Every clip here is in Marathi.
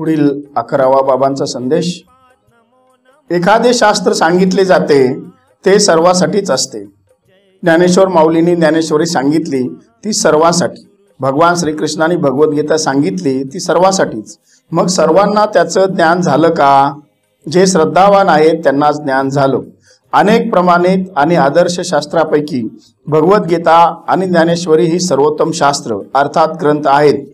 पुढील 11वा बाबांचा संदेश। एखादे शास्त्र सांगितले जाते ते सर्वांसाठीच असते। ज्ञानेश्वर माऊलींनी ज्ञानेश्वरी सांगितली ती सर्वांसाठी, भगवान श्रीकृष्णाने भगवद्गीता सांगितली ती सर्वांसाठीच। मग सर्वांना त्याचं ज्ञान झालं का? जे श्रद्धावान आहेत त्यांनाच ज्ञान झालं। अनेक प्रमाणित आणि आदर्श शास्त्रापैकी भगवद्गीता आणि ज्ञानेश्वरी ही सर्वोत्तम शास्त्र अर्थात ग्रंथ आहेत।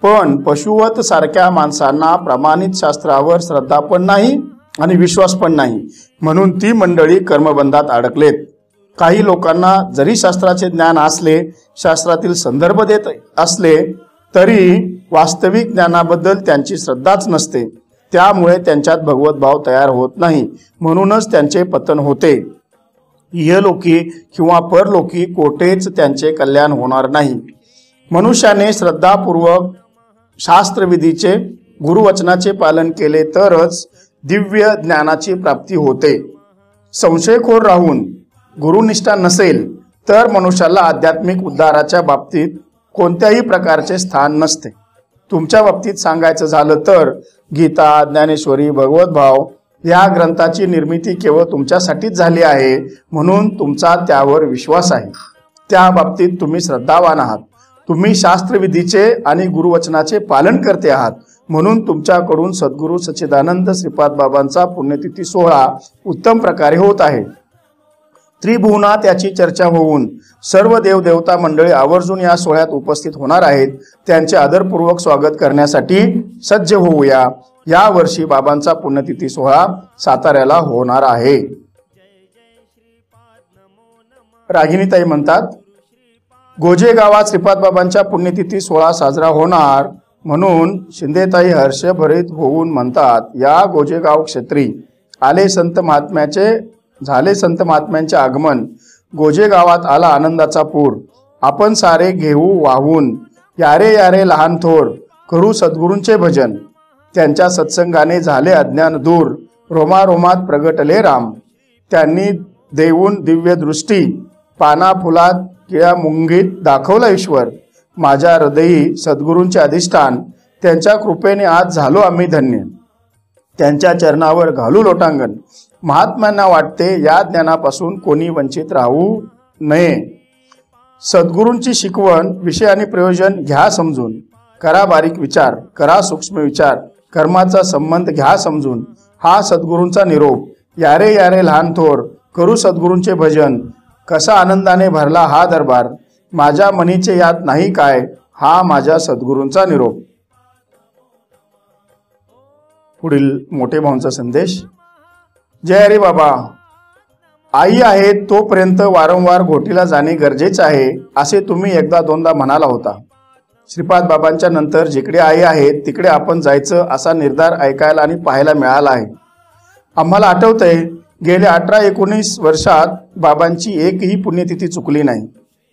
पण पशुवत सारख्या माणसांना प्रमाणित शास्त्रावर श्रद्धा पण नाही आणि विश्वास पण नाही, म्हणून ती मंडळी कर्मबंधात अडकलेत। काही लोकांना जरी शास्त्राचे ज्ञान असले, शास्त्रातील संदर्भ देत असले तरी वास्तविक ज्ञानाबद्दल त्यांची श्रद्धाच नसते। त्यामुळे त्यांच्यात भगवत भाव तयार होत नाही, म्हणूनच त्यांचे पतन होते। इहलोकी किंवा परलोकी कोठेच त्यांचे कल्याण होणार नाही। मनुष्याने श्रद्धापूर्वक शास्त्रविधीचे गुरुवचनाचे पालन केले तरच दिव्य ज्ञानाची प्राप्ती होते। संशयखोर राहून गुरुनिष्ठा नसेल तर मनुष्याला आध्यात्मिक उद्धाराच्या बाबतीत कोणत्याही प्रकारचे स्थान नसते। तुमच्या बाबतीत सांगायचं झालं तर गीता, ज्ञानेश्वरी, भगवतभाव या ग्रंथाची निर्मिती केवळ तुमच्यासाठीच झाली आहे, म्हणून तुमचा त्यावर विश्वास आहे। त्या बाबतीत तुम्ही श्रद्धावान आहात। तुम्ही शास्त्रविधीचे आणि गुरुवचनाचे पालन करते आहात, म्हणून तुमच्याकडून सद्गुरू सच्चिदानंद श्रीपाद बाबांचा पुण्यतिथी सोहळा उत्तम प्रकारे होत आहे। त्रिभुवनात याची चर्चा होऊन सर्व देवदेवता मंडळी आवर्जून या सोहळ्यात उपस्थित होणार आहेत। त्यांचे आदरपूर्वक स्वागत करण्यासाठी सज्ज होऊया। या वर्षी बाबांचा पुण्यतिथी सोहळा साताऱ्याला होणार आहे। रागिनीताई म्हणतात, गोजे गावात श्रीपाद बाबांच्या पुण्यतिथी सोहळा साजरा होणार म्हणून शिंदेताई हर्षभरीत होऊन म्हणतात, या गोजेगाव क्षेत्री झाले संत महात्म्यांचे आगमन। गोजे गावात आला आनंदाचा पूर। आपण सारे घेऊ वाहून, यारे यारे लहान थोर, करू सद्गुरूंचे भजन। त्यांच्या सत्संगाने झाले अज्ञान दूर, रोमारोमात प्रगटले राम। त्यांनी देऊन दिव्य दृष्टी, पाना फुलात किळ्या मुंगीत दाखवला ईश्वर। माझ्या हृदयी सद्गुरूंचे अधिष्ठान, त्यांच्या कृपेने आज झालो आम्ही धन्य। त्यांच्या चरणावर घालू लोटांगण। महात्म्यांना वाटते या ज्ञानापासून कोणी वंचित राहू नये। सद्गुरूंची शिकवण, विषय आणि प्रयोजन घ्या समजून। करा बारीक विचार, करा सूक्ष्म विचार, कर्माचा संबंध घ्या समजून। हा सद्गुरूंचा निरोप। यारे यारे लहान थोर, करू सद्गुरूंचे भजन। कसा आनंदाने भरला हा दरबार, माझ्या मनीचे यात नाही काय, हा माझ्या सद्गुरूंचा निरोप। पुढील मोठे भाऊंचा संदेश। जय हरी बाबा। आई आहे तोपर्यंत वारंवार घोटीला जाणे गरजेचे आहे असे तुम्ही एकदा दोनदा म्हणाला होता। श्रीपाद बाबांच्या नंतर जिकडे आई आहे तिकडे आपण जायचं असा निर्धार ऐकायला आणि पाहायला मिळाला आहे। आम्हाला आठवतंय गेल्या 18-19 वर्षात बाबांची एकही पुण्यतिथी चुकली नाही।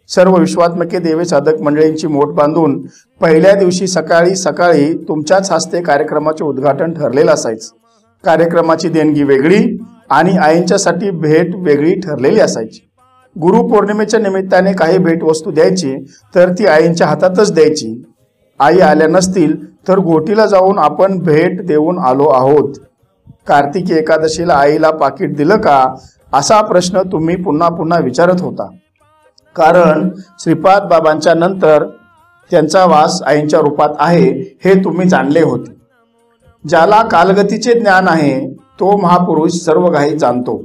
सर्व विश्वात्मके देवे साधक मंडळींची मोठ बांधून पहिल्या दिवशी सकाळी सकाळी तुमच्याच हस्ते कार्यक्रमाचे उद्घाटन ठरलेलं असायचं। कार्यक्रमाची देणगी वेगळी आणि आईंच्यासाठी भेट वेगळी ठरलेली असायची। गुरुपौर्णिमेच्या निमित्ताने काही भेटवस्तू द्यायची तर ती आईंच्या हातातच द्यायची। आई आल्या नसतील तर घोटीला जाऊन आपण भेट देऊन आलो आहोत। कार्तिकी एकादशीला आईला पाकिट दिलं का असा प्रश्न तुम्ही पुन्हा पुन्हा विचारत होता, कारण श्रीपाद बाबांच्या नंतर त्यांचा वास आईंच्या रूपात आहे हे तुम्ही जाणले होते। ज्याला कालगतीचे ज्ञान आहे तो महापुरुष सर्व काही जाणतो।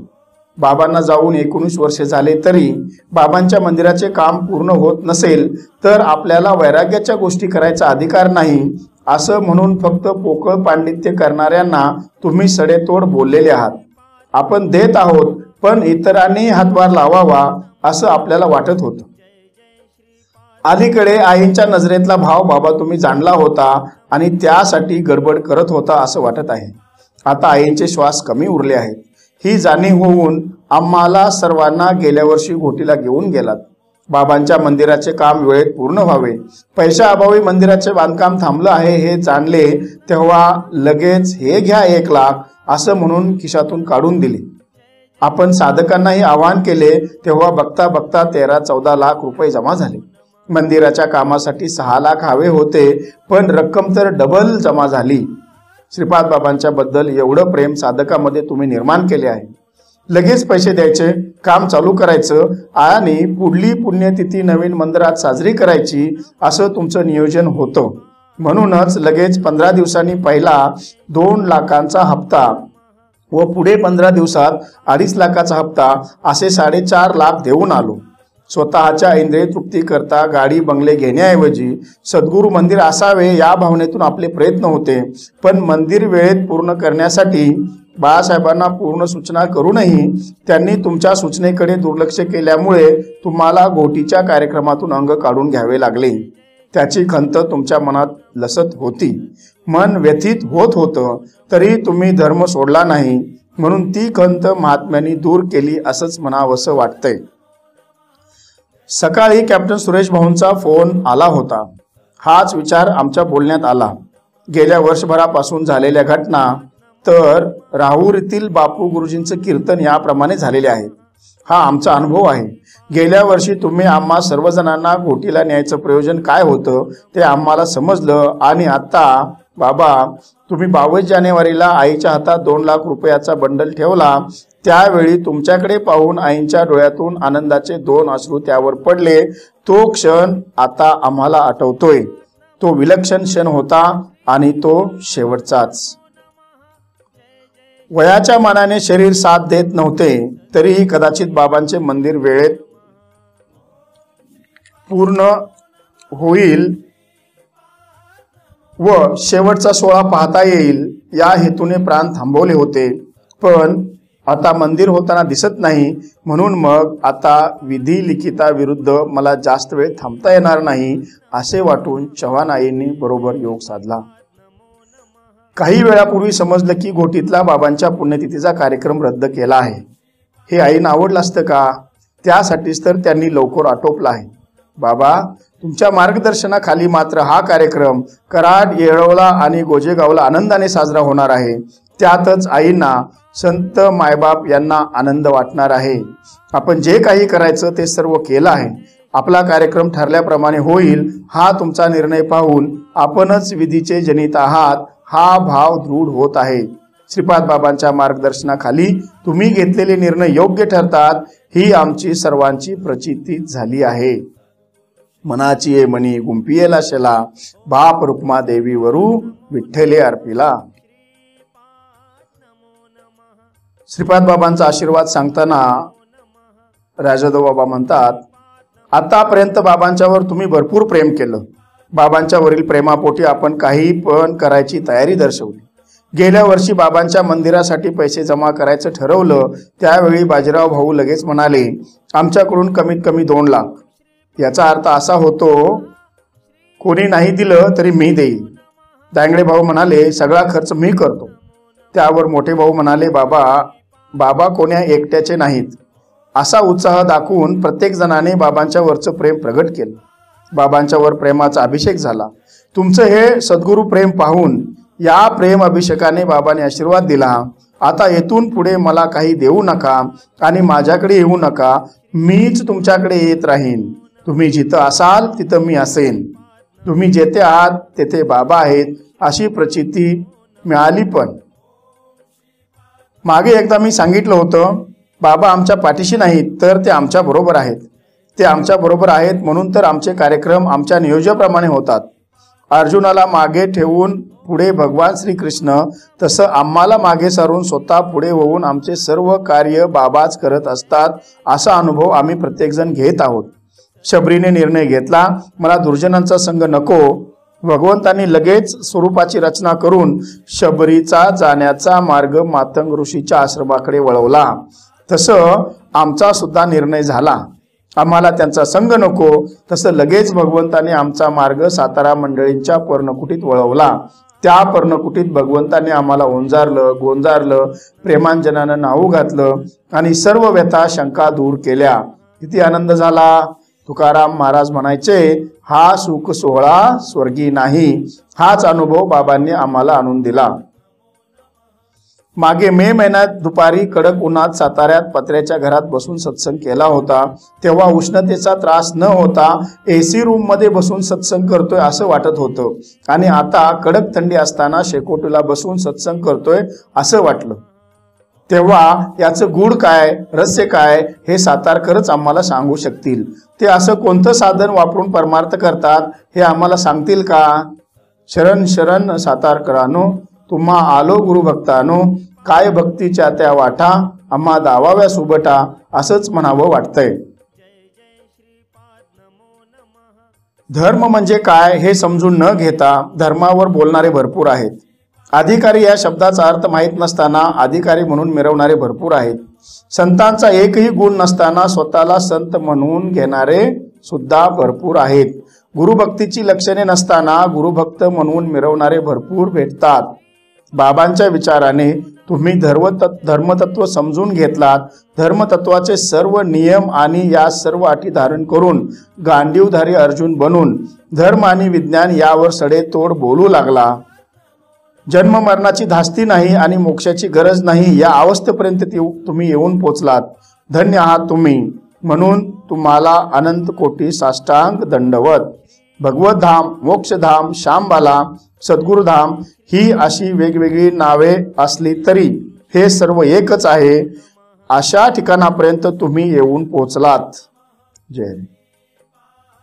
बाबांना जाऊन 19 वर्षे झाले तरी बाबांच्या मंदिराचे काम पूर्ण होत नसेल तर आपल्याला वैराग्याच्या गोष्टी करायचा अधिकार नाही असं म्हणून फक्त पोकळ पांडित्य करणाऱ्यांना तुम्ही सडेतोड बोललेले आहात। आपण देत आहोत पण इतरांनी हातभार लावावा असं आपल्याला वाटत होतं। अलीकडे आईंच्या नजरेतला भाव बाबा तुम्ही जाणला होता आणि त्यासाठी गडबड करत होता असं वाटत आहे। आता आईंचे श्वास कमी उरले आहेत ही जाणीव होऊन आम्हाला सर्वांना गेल्या वर्षी घोटीला घेऊन गेलात। बाबांच्या मंदिराचे काम वेळेत पूर्ण व्हावे, पैशाअभावी मंदिराचे बांधकाम थांबलं आहे हे जाणले तेव्हा लगेच हे घ्या 1 लाख असं म्हणून खिशातून काढून दिले। आपण साधकांनाही आवाहन केले तेव्हा बघता बघता 13-14 लाख रुपये जमा झाले। मंदिराच्या कामासाठी 6 लाख हवे होते पण रक्कम तर डबल जमा झाली। श्रीपाद बाबांच्या बद्दल एवढं प्रेम साधकामध्ये तुम्ही निर्माण केले आहे. लगेच पैसे द्यायचे, काम चालू करायचं आणि पुढली पुण्यतिथी नवीन मंदिरात साजरी करायची असं तुमचं नियोजन होतं. म्हणूनच लगेच 15 दिवसांनी पहिला 2 लाखांचा हप्ता व पुढे 15 दिवसात 2.5 लाखाचा हप्ता असे 4.5 लाख देऊन आलो. स्वतःच्या इंद्रिय तृप्ती करता गाडी बंगले घेण्याऐवजी सद्गुरू मंदिर असावे या भावनेतून आपले प्रयत्न होते. पण मंदिर वेळेत पूर्ण करण्यासाठी बाळासाहेबांना पूर्ण सूचना करूनही त्यांनी तुमच्या सूचनेकडे दुर्लक्ष केल्यामुळे तुम्हाला गोटीच्या कार्यक्रमातून अंग काढून घ्यावे लागले. त्याची खंत तुमच्या मनात लसत होती, मन व्यथित होत होतं, तरी तुम्ही धर्म सोडला नाही. म्हणून ती खंत महात्म्यांनी दूर केली असंच म्हणावंसं वाटतंय. सकाळी कॅप्टन सुरेश भाऊंचा फोन आला होता. हाच विचार आमच्या बोलण्यात आला. गेल्या वर्षभरापासून झालेल्या घटना तर राहूर येथील बापू गुरुजींचं कीर्तन याप्रमाणे झालेले आहेत. हा आमचा अनुभव आहे. गेल्या वर्षी तुम्ही आम्हा सर्वजणांना गोटीला न्यायचं प्रयोजन काय होतं ते आम्हाला समजलं आणि आता बाबा तुम्ही 22 जानेवारीला आईच्या हातात 2 लाख रुपयाचा बंडल ठेवला. त्यावेळी तुमच्याकडे पाहून आईंच्या डोळ्यातून आनंदाचे 2 अश्रू त्यावर पडले. तो क्षण आता आम्हाला आठवतोय. तो विलक्षण क्षण होता आणि तो शेवटचाच. वयाच्या मानाने शरीर साथ देत नव्हते, तरीही कदाचित बाबांचे मंदिर वेळेत पूर्ण होईल व शेवटचा सोहळा पाहता येईल या हेतूने प्राण थांबवले होते. पण आता मंदिर होताना दिसत नाही, म्हणून मग आता विधी लिखिताविरुद्ध मला जास्त वेळ थांबता येणार नाही असे वाटून चव्हाण आईंनी बरोबर योग साधला. काही वेळापूर्वी समजलं की गोटीतला बाबांच्या पुण्यतिथीचा कार्यक्रम रद्द केला आहे. हे आईंना आवडलं असतं का? त्यासाठीच तर त्यांनी लवकर आटोपला आहे. बाबा तुमच्या मार्गदर्शनाखाली मात्र हा कार्यक्रम कराड, येळवला आणि गोजेगावला आनंदाने साजरा होणार आहे. त्यातच आईंना, संत मायबाप यांना आनंद वाटणार आहे. आपण जे काही करायचं ते सर्व केलं आहे. आपला कार्यक्रम ठरल्याप्रमाणे होईल हा तुमचा निर्णय पाहून आपणच विधीचे जनित आहात हा भाव दृढ होत आहे. श्रीपाद बाबांच्या मार्गदर्शनाखाली तुम्ही घेतलेले निर्णय योग्य ठरतात ही आमची सर्वांची प्रचिती झाली आहे. मनाची ये मनी गुंपियेला शेला, बाप रुक्मा देवी वरू विठ्ठले अर्पिला. श्रीपाद बाबांचा आशीर्वाद सांगताना राजादो बाबा म्हणतात, आतापर्यंत बाबांच्यावर तुम्ही भरपूर प्रेम केलं. बाबांच्या वरील प्रेमापोटी आपण काही पण करायची तयारी दर्शवली. गेल्या वर्षी बाबांच्या मंदिरासाठी पैसे जमा करायचं ठरवलं. त्यावेळी बाजीराव भाऊ लगेच म्हणाले, आमच्याकडून कमीत कमी 2 लाख. याचा अर्थ असा होतो कोणी नाही दिलं तरी मी देईल. दांगडे भाऊ म्हणाले, सगळा खर्च मी करतो. त्यावर मोठे भाऊ म्हणाले, बाबा कोण्या एकट्याचे नाहीत. असा उत्साह दाखवून प्रत्येक जणाने बाबांच्या वरचं प्रेम प्रगट केलं. बाबांच्या वर प्रेमाचा अभिषेक झाला. तुमचं हे सद्गुरू प्रेम पाहून या प्रेम अभिषेकाने बाबाने आशीर्वाद दिला. आता येथून पुढे मला काही देऊ नका आणि माझ्याकडे येऊ नका. मीच तुमच्याकडे येत राहीन. तुम्ही जिथं असाल तिथं मी असेन. तुम्ही जेथे आहात तेथे बाबा आहेत अशी प्रचिती मिळाली. पण मागे एकदा मी सांगितलं होतं, बाबा आमच्या पाठीशी नाहीत तर ते आमच्या बरोबर आहेत. ते आमच्या बरोबर आहेत म्हणून तर आमचे कार्यक्रम आमच्या नियोजनाप्रमाणे होतात. अर्जुनाला मागे ठेवून पुढे भगवान श्रीकृष्ण, तसं आम्हाला मागे सारून स्वतः पुढे होऊन आमचे सर्व कार्य बाबाच करत असतात असा अनुभव आम्ही प्रत्येकजण घेत आहोत. शबरीने निर्णय घेतला, मला दुर्जनांचा संग नको. भगवंतांनी लगेच स्वरूपाची रचना करून शबरीचा जाण्याचा मार्ग मातंग ऋषीच्या आश्रमाकडे वळवला. तसं आमचा सुद्धा निर्णय झाला. आम्हाला त्यांचा संग नको. तसं लगेच भगवंताने आमचा मार्ग सातारा मंडळींच्या पर्णकुटीत वळवला. त्या पर्णकुटीत भगवंताने आम्हाला ओंजारलं, गोंजारलं, प्रेमांजनानं नाऊ घातलं आणि सर्व व्यथा शंका दूर केल्या. किती आनंद झाला. तुकाराम महाराज म्हणायचे, हा सुख सोहळा स्वर्गी नाही. हाच अनुभव बाबांनी आम्हाला आणून दिला. मागे मे महिन्यात दुपारी कडक उन्हात साताऱ्यात पत्र्याच्या घरात बसून सत्संग केला होता, तेव्हा उष्णतेचा त्रास न होता AC रूम मध्ये बसून सत्संग करतोय असं वाटत होतं, आणि आता कडक थंडी असताना शेकोटीला बसून सत्संग करतोय असं वाटलं। तेव्हा याचं गूढ काय, रहस्य काय हे सातारकरच आम्हाला सांगू शकतील। ते असं कोणतं साधन वापरून परमार्थ करतात हे आम्हाला सांगतील का? शरण शरण सातारकरांनो, तुम्हा आलो गुरुभक्तानो, काय भक्तीच्या त्या वाटा, आम्हा दावाव्या सुबटा, असंच म्हणावं वाटतंय। धर्म म्हणजे काय हे समजून न घेता धर्मावर बोलणारे भरपूर आहेत। अधिकारी या शब्दाचा अर्थ माहीत नसताना अधिकारी म्हणून मिरवणारे भरपूर आहेत। संतांचा एकही गुण नसताना स्वतःला संत म्हणून घेणारे सुद्धा भरपूर आहेत। गुरुभक्तीची लक्षणे नसताना गुरुभक्त म्हणून मिरवणारे भरपूर भेटतात। बाबांच्या विचाराने तुम्ही धर्मतत्व समजून घेतलात, धर्मतत्वाचे सर्व नियम आणि या सर्व अटी धारण करून गांडीवधारी अर्जुन बनून धर्म आणि विज्ञान यावर सडेतोड बोलू लागला। जन्म मरणाची धास्ती नाही आणि मोक्षाची गरज नाही या अवस्थेपर्यंत तुम्ही येऊन पोचलात। धन्य आहात तुम्ही, म्हणून तुम्हाला अनंत कोटी साष्टांग दंडवत। भगवतधाम, मोक्षधाम, श्यामबाला, सद्गुरुधाम ही अशी वेगवेगळी नावे असली तरी हे सर्व एकच आहे। अशा ठिकाणापर्यंत तुम्ही येऊन पोचलात। जय